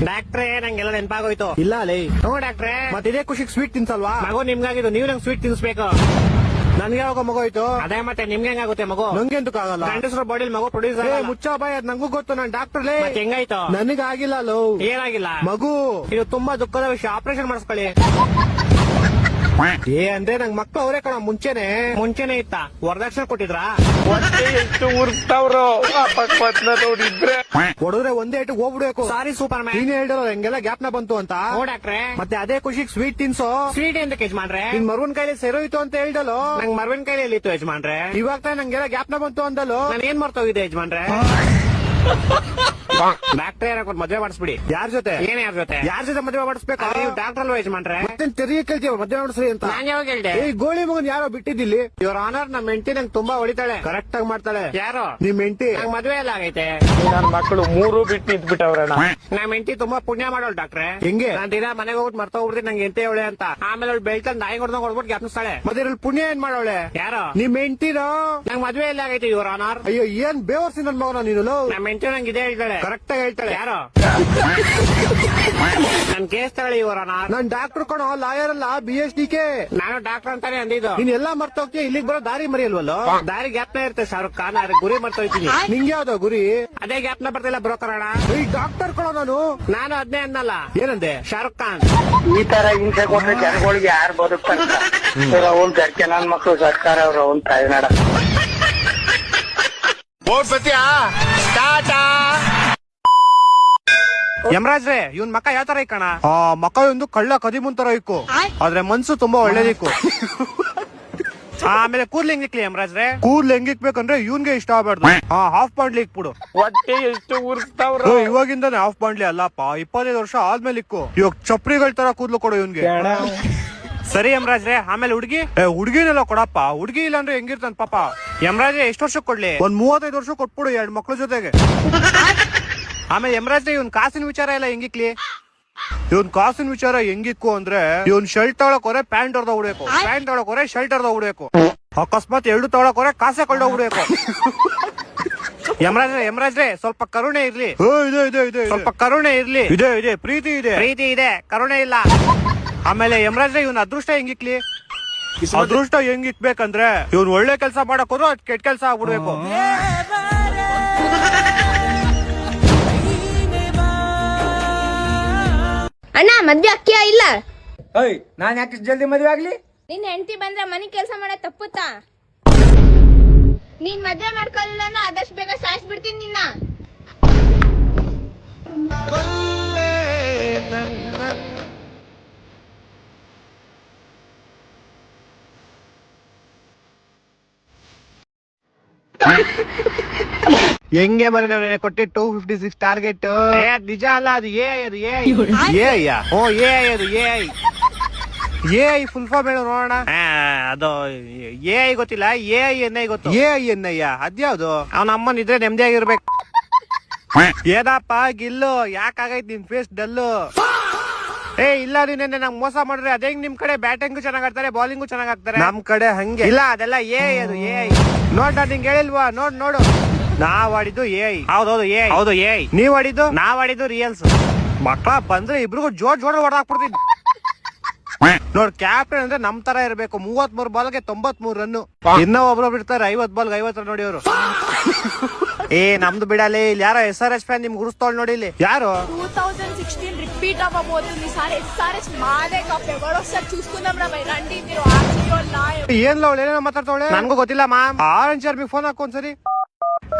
ಡಾಕ್ಟ್ರೇ ನಂಗೆಲ್ಲ ನೆನಪಾಗೋಯ್ತು. ಇಲ್ಲ ಲೇ. ಹ್ಞೂ ಡಾಕ್ಟ್ರೇ. ಮತ್ತೆ ಇದೇ ಖುಷಿಗೆ ಸ್ವೀಟ್ ತಿನ್ಸಲ್ವಾ? ಮಗು ನಿಮ್ಗಾಗಿದ್ದು, ನೀವು ನಂಗೆ ಸ್ವೀಟ್ ತಿನ್ಸ್ಬೇಕು. ನನ್ಗೆ ಯಾವಾಗ ಮಗು ಆಯ್ತು? ಅದೇ ಮತ್ತೆ ನಿಮ್ಗೆ ಹೆಂಗಾಗುತ್ತೆ ಮಗು? ನಂಗೆ ಎಂತೂ ಆಗಲ್ಲ. ಗಂಡಸ್ರ ಬಾಡಿಲಿ ಮಗು ಪ್ರೊಡ್ಯೂಸ್ ಮುಚ್ಚ ಬಾಯ್, ಅದ್ ನಂಗೂ ಗೊತ್ತು, ನಾನ್ ಡಾಕ್ಟರ್ ಲೇ. ಹೆಂಗಾಯ್ತು? ನನಗಾಗಿಲ್ಲ ಲೋ. ಏನಾಗಿಲ್ಲ ಮಗು. ಇದು ತುಂಬಾ ದುಃಖದ ವಿಷಯ, ಆಪರೇಷನ್ ಮಾಡಿಸ್ಕೊಳ್ಳಿ. ಅಂದ್ರೆ ನಂಗ್ ಮಕ್ಳು ಅವರೇ ಕಣ ಮುಂಚೆನೆ ಇತ್ತ ವರದಕ್ಷಿಣೆ ಕೊಟ್ಟಿದ್ರಾ? ಎಷ್ಟು ಉರ್ತಾವ್ರು ನೋಡಿದ್ರೆ ಹೊಡೆದ್ರೆ ಒಂದೇ ಇಟ್ಟು ಹೋಗ್ಬಿಡ್ಬೇಕು. ಸಾರಿ ಸೂಪರ್ ಮ್ಯಾನ್. ನೀನೇ ಹೇಳಿರೋ ಹೆಂಗೆಲ್ಲ ಗ್ಯಾಪ್ನ ಬಂತು ಅಂತ. ಹ್ಞೂ ಡಾಕ್ಟ್ರೇ. ಮತ್ತೆ ಅದೇ ಖುಷಿಗೆ ಸ್ವೀಟ್ ತಿನ್ಸೋ. ಸ್ವೀಟ್ ಎಂತ ಯಜಮಾನ್ರೆ? ನಿನ್ ಮರುವನ್ ಕೈಲಿ ಸೇರೋಯ್ತು ಅಂತ ಹೇಳ್ದಲ್ಲೋ. ನಂಗ್ ಮರ್ವಿನ ಕೈಲಿ ಎಲ್ಲಿತ್ತು ಯಜಮಾನ್ರೆ? ಇವಾಗ ತಾನೇ ನಂಗೆಲ್ಲ ಗ್ಯಾಪ್ನ ಬಂತು ಅಂದಲ್ಲೋ. ನಾನು ಏನ್ ಮರ್ತೋಗಿದೆ ಯಜಮಾನ್ರೆ? ಡಾಕ್ಟ್ರೇ ಏನಾಗ್ಬೋದು, ಮದ್ವೆ ಮಾಡಿಸ್ಬಿಡಿ. ಯಾರ ಜೊತೆ? ಏನ್ ಯಾರ ಜೊತೆ? ಯಾರ ಜೊತೆ ಮದುವೆ ಮಾಡಿಸ್ಬೇಕು? ನೀವು ಡಾಕ್ಟರ್ ಅಲ್ವಾ ಯಜಮಾನ್ರೆ? ಮತ್ತೆ ತೆರಿಗೆ ಕೇಳ್ತೀವ ಮದುವೆ ಮಾಡಿಸ್ರಿ ಅಂತ. ನಾನ್ ಯಾವಾಗ ಹೇಳ್ದೆ? ಈ ಗೋಳಿ ಮಗನ್ ಯಾರೋ ಬಿಟ್ಟಿದ್ದಿಲ್ಲಿ. ಇವ್ರ ಆನರ್ ನಮ್ಮ ಹೆಂಡತಿ ನಂಗೆ ತುಂಬಾ ಹೊಡಿತಾಳೆ. ಕರೆಕ್ಟ್ ಆಗಿ ಮಾಡ್ತಾಳೆ. ಯಾರು? ನಿಮ್ ಹೆಂಡತಿ. ನಂಗ್ ಮದ್ವೆ ಎಲ್ಲ ಆಗೈತೆ. ನನ್ನ ಮಕ್ಕಳು ಮೂರು ಬಿಟ್ಟು ನಿಂತ್ಬಿಟ್ಟವ್ರಣ್ಣ. ನಮ್ಮ ಹೆಂಡತಿ ತುಂಬಾ ಪುಣ್ಯ ಮಾಡೋಳು ಡಾಕ್ಟ್ರೆ. ಹೆಂಗೆ? ನಾನ್ ದಿನ ಮನೆಗೆ ಹೋಗ್ಬಿಟ್ಟು ಮರ್ತ ಹೋಗ್ಬಿಡ್ತೀನಿ ನಂಗೆ ಎಂತ ಅವಳೆ ಅಂತ. ಆಮೇಲೆ ಅವ್ಳು ಬೆಳ್ತಾನೆ ನಾಯಿ ಹೊಡೆದಂಗ್ ಹೊಡ್ಬಿಟ್ಟು ಜ್ಞಾಪಿಸ್ತಾಳೆ. ಮತ್ತೆ ಇದ್ರಲ್ಲಿ ಪುಣ್ಯ ಏನ್ ಮಾಡೋಳೆ? ಯಾರು? ನಿಮ್ ಹೆಂಡತಿನೋ? ನಂಗ್ ಮದ್ವೆ ಎಲ್ಲ ಆಗೈತೆ ಇವ್ರ ಆನರ್. ಅಯ್ಯೋ ಏನ್ ಬೇವರ್ಸಿ ನನ್ ಮಗನ ನೀನು. ನಮ್ಮ ಹೆಂಡತಿ ನಂಗೆ ಇದೇ ಹೇಳ್ತಾಳೆ. ಕರೆಕ್ಟ್ ಆಗಿ ಹೇಳ್ತಾಳೆ. ಯಾರು? ನನ್ ಕೇಸ್ ತಗೊಳ್ಳಿ ಇವ್ರ ಆನರ್. ನಾನ್ ಡಾಕ್ಟರ್ ಕಣೋ, ಲಾಯರ್ ಅಲ್ಲ, BSDK. ನಾನು ಡಾಕ್ಟರ್ ಅಂತಾನೆ ಅಂದಿದ್ದು. ನೀನ್ ಎಲ್ಲಾ ಮರ್ತೋಗ್ತೀಯ, ಇಲ್ಲಿಗೆ ಬರೋ ದಾರಿ ಮರಿಯಲ್ವಲ್ಲೋ. ದಾರಿ ಗ್ಯಾಪ್ನ ಇರುತ್ತೆ ಶಾರುಖ್ ಖಾನ್, ಅದ್ರ ಗುರಿ ಮರ್ತೋಯ್ತೀನಿ. ನಿಂಗೆ ಯಾವ್ದೋ ಗುರಿ? ಅದೇ ಗ್ಯಾಪ್ನ ಬರ್ತಿಲ್ಲ ಬ್ರೋಕರ್ ಅಣ್ಣ. ಈ ಡಾಕ್ಟರ್ ಕಣೋ ನಾನು ಅದ್ನೇ ಅನ್ನಲ್ಲ. ಏನಂದೆ? ಶಾರುಖ್ ಖಾನ್. ಈ ತರ ಹಿಂಸೆ ಕೊಟ್ರೆ ಜನಗಳಿಗೆ ಯಾರು ಬದುಕ್ತಾರೆ? ಅವ್ನ್ ಜರ್ಕೆ ನನ್ ಮಕ್ಳು ಸರ್ಕಾರ ಅವ್ರು ಅವ್ನ್ ತಾಯ್ನಾಡ. ಯಮರಾಜ್ರೆ, ಇವನ್ ಮಕ್ಕ ಯಾವ ತರ ಇಕ್ಕಣ? ಮಕ್ಕ ಒಂದು ಕಳ್ಳ ಕದಿಮುನ್ ತರ ಇಕ್ಕು, ಆದ್ರೆ ಮನ್ಸು ತುಂಬಾ ಒಳ್ಳೇದಿಕ್ಕು. ಆಮೇಲೆ ಕೂದ್ಲು ಹೆಂಗಿಕ್ಲಿ ಯಮರಾಜ್ರೆ? ಕೂದ್ಲು ಹೆಂಗಿಕ್ಬೇಕಂದ್ರೆ ಇವನ್ಗೆ ಇಷ್ಟ ಆಗ್ಬಾರ್ದು. ಹಾಫ್ ಬಾಂಡ್ಲಿ ಇಕ್ಬಿಡು. ಹೊಟ್ಟೆ ಎಷ್ಟು ಉರ್ಸ್ತಾವ್ರು. ಇವಾಗಿಂದಾನೆ ಹಾಫ್ ಬಾಂಡ್ಲಿ ಅಲ್ಲಪ್ಪ, 25 ವರ್ಷ ಆದ್ಮೇಲೆ ಇಕ್ಕು. ಇವಾಗ ಚಪ್ರಿಗಳ ತರ ಕೂದ್ಲು ಕೊಡು ಇವನ್ಗೆ. ಸರಿ ಯಮರಾಜ್ರೆ. ಆಮೇಲೆ ಹುಡ್ಗಿ? ಹುಡ್ಗಿನೆಲ್ಲ ಕೊಡಪ್ಪ, ಹುಡ್ಗಿ ಇಲ್ಲ ಅಂದ್ರೆ ಹೆಂಗಿರ್ತಾನ ಪಾಪ. ಯಮರಾಜ್ರೆ ಎಷ್ಟು ವರ್ಷ ಕೊಡ್ಲಿ? ಒಂದ್ 35 ವರ್ಷ ಕೊಟ್ಬಿಡು, 2 ಮಕ್ಳ ಜೊತೆಗೆ. ಆಮೇಲೆ ಯಮರಾಜ್ರೆ, ಇವನ್ ಕಾಸಿನ ವಿಚಾರ ಎಲ್ಲ ಹೆಂಗಿಕ್ಲಿ? ಇವನ್ ಕಾಸಿನ ವಿಚಾರ ಹೆಂಗಿಕ್ಕು ಅಂದ್ರೆ, ಇವನ್ ಶರ್ಟ್ ತಗೊಳಕ್ ಹೊರೆ ಪ್ಯಾಂಟ್ ಹೊಡೆದ ಹುಡ್ಬೇಕು, ಪ್ಯಾಂಟ್ ತಗೊಳಕ್ ಹೊರೆ ಶರ್ಟ್ ಹೊಡೆದ ಹುಡ್ಬೇಕು, ಅಕಸ್ಮಾತ್ 2 ತಗೊಳಕ್ ಹೊರೆ ಕಾಸೆ ಕೊಳ್ಳೋ ಹುಡ್ಬೇಕು. ಯಮರಾಜ್ರೆ ಸ್ವಲ್ಪ ಕರುಣೆ ಇರ್ಲಿ. ಸ್ವಲ್ಪ ಕರುಣೆ ಇರ್ಲಿ. ಇದೆ ಪ್ರೀತಿ ಇದೆ, ಕರುಣೆ ಇಲ್ಲ. ಆಮೇಲೆ ಯಮರಾಜ್ರೆ, ಇವನ್ ಅದೃಷ್ಟ ಹೆಂಗಿಕ್ಲಿ? ಅದೃಷ್ಟ ಹೆಂಗಿಕ್ಬೇಕಂದ್ರೆ, ಇವನ್ ಒಳ್ಳೆ ಕೆಲ್ಸ ಮಾಡಕ್ ಹೋದ್ರು ಅದ್ ಕೆಟ್ಟ ಕೆಲ್ಸ ಆಗ್ಬಿಡ್ಬೇಕು. ಅಣ್ಣ ಮದ್ವೆ ಅಕ್ಕಿಯ ಇಲ್ಲ? ನಾನ್ ಯಾಕೆ ಜಲ್ದಿ ಮದ್ವೆ ಆಗ್ಲಿ? ನಿನ್ ಹೆಂಡತಿ ಬಂದ್ರೆ ಮನಿ ಕೆಲ್ಸ ಮಾಡೋ ತಪ್ಪುತ್ತಾ? ನೀನ್ ಮದ್ವೆ ಮಾಡ್ಕೊಳ್ಳಲ್ಲ, ಆದಷ್ಟು ಬೇಗ ಸಾಯಿಸ್ಬಿಡ್ತೀನಿ ನಿನ್ನ. ಹೆಂಗೆ ಬರೀ ಕೊಟ್ಟಿ 256 ಟಾರ್ಗೆಟ್. ನಿಜ ಅಲ್ಲ, ಅದು ಅದು AI ಫುಲ್ ಫಾರ್ಮ್ ಹೇಳು ನೋಡೋಣ. ಅದು AI ಗೊತ್ತಿಲ್ಲ, AINI ಗೊತ್ತು. AINI ಅದ್ಯಾವ್ದು? ಅವ್ನ ಅಮ್ಮನ್ ಇದ್ರೆ ನೆಮ್ಮದಿಯಾಗಿರ್ಬೇಕು. ಏನಪ್ಪ ಗಿಲ್ಲು, ಯಾಕಾಗೈತ್ ನಿನ್ ಫೇಸ್ ಡಲ್ಲು? ಇಲ್ಲ ನೀನೆ ನಂಗೆ ಮೋಸ ಮಾಡಿದ್ರೆ ಅದೇ ನಿಮ್ ಕಡೆ ಬ್ಯಾಟಿಂಗು ಚೆನ್ನಾಗ್ ಆಡ್ತಾರೆ, ಬೌಲಿಂಗು ಚೆನ್ನಾಗ್ ಆಗ್ತಾರೆ. ನಮ್ ಕಡೆ ಹಂಗೆ ಇಲ್ಲ, ಅದೆಲ್ಲ ಅದು AI. ನೋಡ್, ನಾನ್ ನಿಂಗೆ ಹೇಳಿಲ್ವಾ? ನೋಡು ನಾವ್ ಆಡಿದ್ದು AI. ಹೌದು AI. ನೀವ್ ಆಡಿದ್ದು? ನಾವ್ ಆಡಿದ್ದು ರಿಯಲ್ಸ್. ಮಕ್ಳ ಬಂದ್ರೆ ಇಬ್ರಿಗೂ ಜೋಡ್ ಹೊಡೆದಾಕ್ಬಿಡ್ತೀನಿ. ನೋಡ್, ಕ್ಯಾಪ್ಟನ್ ಅಂದ್ರೆ ನಮ್ ತರ ಇರ್ಬೇಕು. 33 ಬಾಲ್ಗೆ 93 ರನ್. ಇನ್ನ ಒಬ್ರೊಬ್ರು ಇರ್ತಾರೆ 50 ಬಾಲ್ಗೆ 50 ರನ್ ನೋಡಿ ಅವರು. ನಮ್ದು ಬಿಡಲಿ. ಇಲ್ಲಿ ಯಾರೋ SRH ಫ್ಯಾನ್ ನಿಮ್ಗೆ ಗುರುಸ್ತೋಳ್ ನೋಡಿ. ಇಲ್ಲಿ ಯಾರು? 2016 రిపీట్ అవ్వబోతుంది సార్. SRH మాదే కప్. ఎవరో ఒకసారి చూసుకుందాం రా భయ్, రండి మీరు. ಏನ್ಲ ಅವಳು ಏನೇನೋ ಮಾತಾಡ್ತಾವಳೆ? ನನ್ಗೂ ಗೊತ್ತಿಲ್ಲ ಮಾಮ್. ಆರೆಂಜ್ ಆರ್ಮಿ ಫೋನ್ ಹಾಕೋ ಒಂದ್ಸರಿ.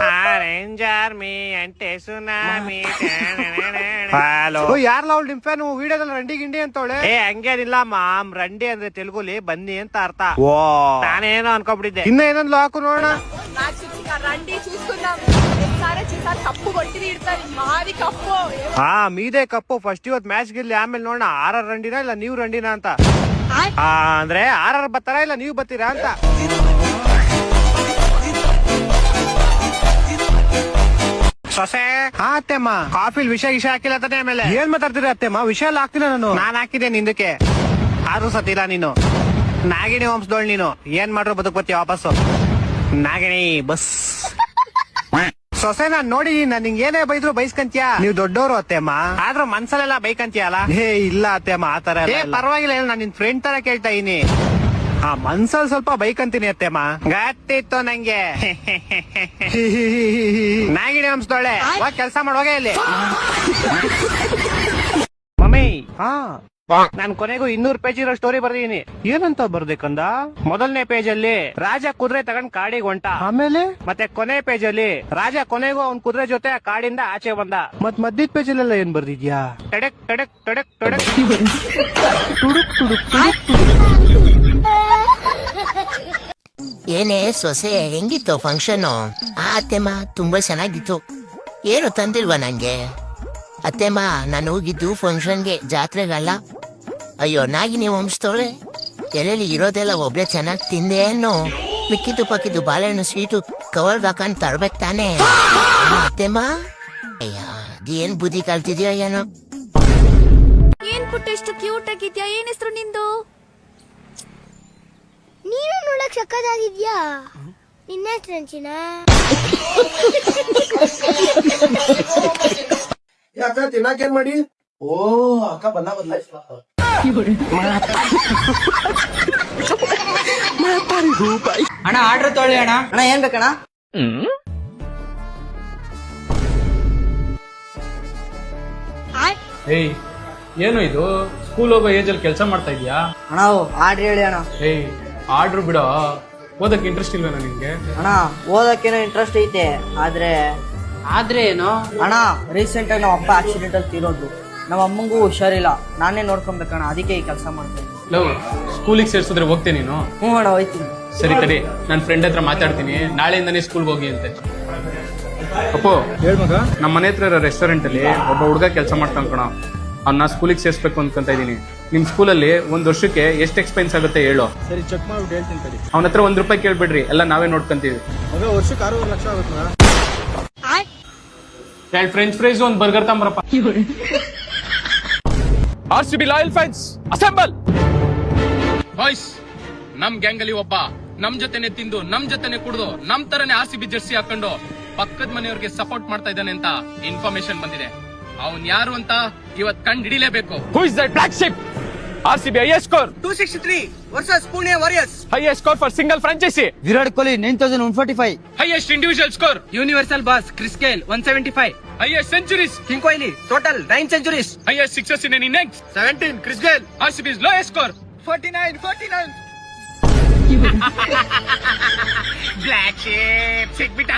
ಆರೆಂಜ್ ಆರ್ಮಿ ಅಂಟೆ ಸುನಾಮಿ. ಹಲೋ, ಯಾರ್ಲ ಅವಳು ನಿಮ್ ಫ್ಯಾನ್? ವಿಡಿಯೋದಲ್ಲಿ ರಂಡಿ ಗಿಂಡಿ ಅಂತವಳೆ. ಹಂಗೇನಿಲ್ಲ ಮಾಮ್, ರಂಡಿ ಅಂದ್ರೆ ತೆಲುಗುಲಿ ಬನ್ನಿ ಅಂತ ಅರ್ಥ. ಓ, ನಾನೇನೋ ಅನ್ಕೊಂಡ್ಬಿಟ್ಟಿದ್ದೆ. ಇನ್ನ ಏನಂದ್ಲು ಹಾಕು ನೋಡೋಣ. రండి చూసుకుందాం. SRH ఈసారి కప్పు కొట్టి తీరుతారు. మాది కప్పు. ಮೀದೆ ಕಪ್ಪು. ಫಸ್ಟ್ ಇವತ್ ಮ್ಯಾಚ್ ಗಿರ್ಲಿ, ಆಮೇಲೆ ನೋಡೋಣ RR ರಂಡಿನಾ ಇಲ್ಲ ನೀವು ರಂಡಿನಾ ಅಂತ. ಅಂದ್ರೆ RR ಬರ್ತಾರಾ ಇಲ್ಲ ನೀವು ಬರ್ತೀರಾ ಅಂತ. ಸೊಸೆ ಅತ್ತೆಮ್ಮ, ಕಾಫಿಲ್ ವಿಷ ಹಾಕಿಲ್ಲ ತಾನೆ? ಆಮೇಲೆ ಏನ್ ಮಾತಾಡ್ತೀರಿ ಅತ್ತೆಮ್ಮ? ವಿಷಯ ಎಲ್ಲ ಹಾಕ್ತೀನಿ ನಾನು. ನಾನ್ ಹಾಕಿದ್ದೆ ನಿಂದಕ್ಕೆ, ಆದ್ರೂ ಸತ್ತಿಲ್ಲ ನೀನು. ನಾಗಿಣಿ ವಂಶದೋಳ್ ನೀನು. ಏನ್ ಮಾಡ್ರು ಬದುಕ್ ಬರ್ತೀಯ ವಾಪಸ್ಸು. ನಾಗಿಣಿ ಬಸ್. ಸೊಸೆ ನಾನ್ ನೋಡಿದೀನಿ, ನಾನ್ ನಿಂಗೆ ಏನೇ ಬೈದ್ರು ಬೈಸ್ಕಂತೀಯ. ನೀವ್ ದೊಡ್ಡವರು ಅತ್ತೆಮ್ಮ. ಆದ್ರೂ ಮನ್ಸಲ್ಲೆಲ್ಲ ಬೈಕಂತೀಯಲ್ಲ. ಏ ಇಲ್ಲ ಅತ್ತೆಮ್ಮ, ಆತರ ಏ ಪರವಾಗಿಲ್ಲ, ನಾನ್ ನಿನ್ ಫ್ರೆಂಡ್ ತರ ಕೇಳ್ತಾ ಇದೀನಿ. ಆ ಮನ್ಸಲ್ ಸ್ವಲ್ಪ ಬೈಕಂತೀನಿ ಅತ್ತೆಮ್ಮ. ಗತ್ತಿತ್ತು ನಂಗೆ. ನಾಗಿಣಿ ಹಂಸ್ದೊಳ್ಳೆ, ಹೋಗ್ ಕೆಲ್ಸ ಮಾಡೋಗೆ ಇಲ್ಲಿ. ಮಮ್ಮಿ, ಹಾ, ನಾನ್ ಕೊನೆಗೂ 200 ಪೇಜ್ ಇರೋ ಸ್ಟೋರಿ ಬರ್ದಿದೀನಿ. ಏನಂತ ಬರ್ಬೇಕಂದ? ಮೊದಲನೇ ಪೇಜ್ ಅಲ್ಲಿ ರಾಜ ಕುದುರೆ ತಗೊಂಡ್ ಕಾಡಿಗೆ ಹೊಂಟ. ಆಮೇಲೆ ಮತ್ತೆ ಕೊನೆ ಪೇಜ್ ಅಲ್ಲಿ ರಾಜ ಕೊನೆಗೂ ಅವ್ನ್ ಕುದುರೆ ಜೊತೆ ಆ ಕಾಡಿಂದ ಆಚೆ ಬಂದ. ಮತ್ ಮಧ್ಯದ ಪೇಜಲ್ಲೆಲ್ಲ ಏನ್ ಬರ್ದಿದ್ಯಾ? ಟಡಕ್ ಟಡಕ್ ಟಡಕ್ ಟಡಕ್. ಏನೇ ಸೊಸೆ, ಹೆಂಗಿತ್ತು ಫಂಕ್ಷನ್? ಅತ್ತೆಮ್ಮ ತುಂಬಾ ಚೆನ್ನಾಗಿತ್ತು. ಏನು ತಂದಿಲ್ವಾ ನಂಗೆ? ಅತ್ತೆಮ್ಮ, ನಾನು ಹೋಗಿದ್ದು ಫಂಕ್ಷನ್ಗೆ, ಜಾತ್ರೆಗಲ್ಲ. ಅಯ್ಯೋ ನಾಗಿನಿ ವಂಶದವಳೆ, ಎಲ್ಲೆಲ್ಲಿ ಇರೋದೆಲ್ಲ ಒಬ್ಳೆ ಚೆನ್ನಾಗಿ ತಿಂದೆ ಏನು? ಮಿಕ್ಕಿದ್ದು ಪಕ್ಕಿದ್ದು ಬಾಳೆಹಣ್ಣು ಸ್ವೀಟು ಕವರ್ಗೆ ಹಾಕೊಂಡ್ ತರ್ಬೇಕು ತಾನೆ ಅತ್ತೆಮ್ಮ? ಅಯ್ಯ, ಏನ್ ಬುದ್ಧಿ ಕಲ್ತಿದ್ಯೋ ಏನೋ. ಏನ್ ಪುಟ್ಟ ಇಷ್ಟು ಕ್ಯೂಟ್ ಆಗಿದ್ಯಾ? ಏನ್ ಹೆಸರು ನಿಂದು? ನೀನು ನೋಡಕ್ ಸಕ್ಕದಾಗಿದ್ಯಾ? ನಿನ್ನ ಹೆಸರಂಚಿನ ಯಾಕ ತಿನ್ನಾಕೇನ್ ಮಾಡಿ? ಓ ಅಕ್ಕ ಬಂದ ಅಣ್ಣ ಆರ್ಡರ್ ತೊಗೊಳ್ಳಿ ಅಣ್ಣ. ಅಣ್ಣ ಏನ್ ಬೇಕಣ್ಣ? ಏಯ್, ಏನು ಇದು? ಸ್ಕೂಲ್ ಹೋಗೋ ಏಜ್ ಅಲ್ಲಿ ಕೆಲಸ ಮಾಡ್ತಾ ಇದೀಯಾ? ಅಣ್ಣ ಆರ್ಡರ್ ಹೇಳಿ ಅಣ್ಣ. ಏಯ್, ಆರ್ಡರ್ ಬಿಡೋ. ಓದಕ್ಕೆ ಇಂಟ್ರೆಸ್ಟ್ ಇಲ್ವೇನೋ ನಿನ್ಗೆ? ಅಣ್ಣ ಓದಕ್ಕೇನೋ ಇಂಟ್ರೆಸ್ಟ್ ಐತೆ, ಆದ್ರೆ ಏನು? ಅಣ್ಣ ರೀಸೆಂಟ್ ಆಗಿ ನಮ್ಮ ಅಪ್ಪ ಆಕ್ಸಿಡೆಂಟ್ ಅಲ್ಲಿ ತೀರೋದು. ನಮ್ಮ ಅಮ್ಮಂಗೂ ಹುಷಾರಿಲ್ಲ, ನಾನೇ ನೋಡ್ಕೊಬೇಕಣ್ಣ, ಅದಕ್ಕೆ ಈ ಕೆಲಸ ಮಾಡ್ತಾ ಇದ್ದೀನಿ. ಲವ್, ಸ್ಕೂಲಿಗೆ ಸೇರ್ಸಿದ್ರೆ ಹೋಗ್ತೇ ನೀನು? ಹ್ಞೂ ಅಣ್ಣ, ಹೋಯ್ತೀನಿ. ಸರಿ ತಡಿ, ನನ್ನ ಫ್ರೆಂಡ್ ಹತ್ರ ಮಾತಾಡ್ತೀನಿ, ನಾಳೆಯಿಂದಾನೇ ಸ್ಕೂಲ್ಗೆ ಹೋಗಿ ಅಂತೆ. ಅಪ್ಪು, ಹೇಳ್ ಮಗ. ನಮ್ಮ ಮನೆ ಹತ್ರ ಇರೋ ರೆಸ್ಟೋರೆಂಟ್ ಅಲ್ಲಿ ಒಬ್ಬ ಹುಡುಗ ಕೆಲಸ ಮಾಡ್ತಾನ ಕಣ. ಅವ್ನ ಸ್ಕೂಲಿಗೆ ಸೇರ್ಸ್ಬೇಕು ಅನ್ಕೊಂತ ಇದೀನಿ. ನಿಮ್ ಸ್ಕೂಲಲ್ಲಿ ಒಂದ್ ವರ್ಷಕ್ಕೆ ಎಷ್ಟು ಎಕ್ಸ್ಪೆನ್ಸ್ ಆಗುತ್ತೆ ಹೇಳು? ಸರಿ, ಚೆಕ್ ಮಾಡ್ಬಿಟ್ಟು ಹೇಳ್ತೀನಿ ತಡಿ. ಅವನ ಹತ್ರ ₹1 ಕೇಳ್ಬಿಡ್ರಿ, ಎಲ್ಲ ನಾವೇ ನೋಡ್ಕೊಂತೀವಿ. ಮಗ, ವರ್ಷಕ್ಕೆ 6 ಲಕ್ಷ ಆಗುತ್ತೆ ಮಗ. 2 ಫ್ರೆಂಚ್ ಫ್ರೈಸ್, ಒಂದು ಬರ್ಗರ್ ತಂಬರಪ್ಪ. RCB loyal fans assemble. Boys, ನಮ್ ಗ್ಯಾಂಗ್ ಅಲ್ಲಿ ಒಬ್ಬ ನಮ್ ಜೊತೆನೆ ತಿಂದು, ನಮ್ ಜೊತೆನೆ ಕುಡ್ದು, ನಮ್ ತರನೇ RCB ಜರ್ಸಿ ಹಾಕೊಂಡು ಪಕ್ಕದ ಮನೆಯವ್ರಿಗೆ ಸಪೋರ್ಟ್ ಮಾಡ್ತಾ ಇದ್ದಾನೆ ಅಂತ ಇನ್ಫಾರ್ಮೇಶನ್ ಬಂದಿದೆ. ಅವನ್ ಯಾರು ಅಂತ ಇವತ್ ಕಂಡು ಹಿಡಿಲೇಬೇಕು. Who is that black sheep? RCB highest score 263 versus Pune Warriors. highest score for single franchisee. Virat Kohli 9145. highest individual score universal boss Chris Gayle 175. highest centuries. King Kohli total 9 centuries. highest sixes in any innings 17 Chris Gayle. RCB's lowest score 49. black sheep ಸಿಕ್ಬಿಟ್ಟ.